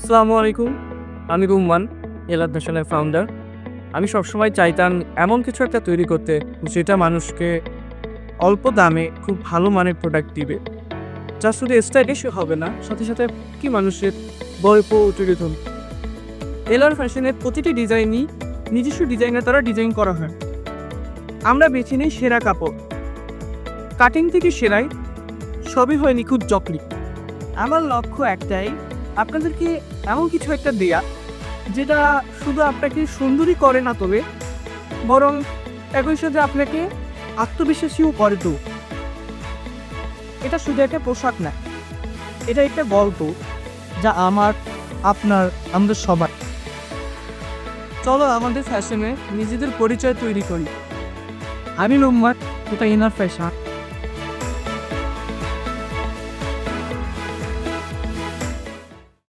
আসসালামু আলাইকুম। আমি রুম্মান, এলাদ ফ্যাশনের ফাউন্ডার। আমি সবসময় চাইতাম এমন কিছু একটা তৈরি করতে, যেটা মানুষকে অল্প দামে খুব ভালো মানের প্রোডাক্ট দিবে। যা শুধু স্টাইলিশ হবে না, সাথে সাথে কি মানুষের গল্প তুলে ধরবে। এলার ফ্যাশনের প্রতিটি ডিজাইনই নিজস্ব ডিজাইনের দ্বারা ডিজাইন করা হয়। আমরা বেছে নিই সেরা কাপড়, কাটিং থেকে সেলাই সবই হয় নিখুঁত যত্নে। আমার লক্ষ্য একটাই, আপনাদেরকে এমন কিছু একটা দেয়া যেটা শুধু আপনাকে সুন্দরী করে না, তবে বরং একই সাথে আপনাকে আত্মবিশ্বাসীও করে তো। এটা শুধু একটা পোশাক না, এটা একটা গল্প, যা আমার, আপনার, আমাদের সবার। চলো আমাদের ফ্যাশনে নিজেদের পরিচয় তৈরি করি। আমি রুম্মার, এটা ইনার ফ্যাশন।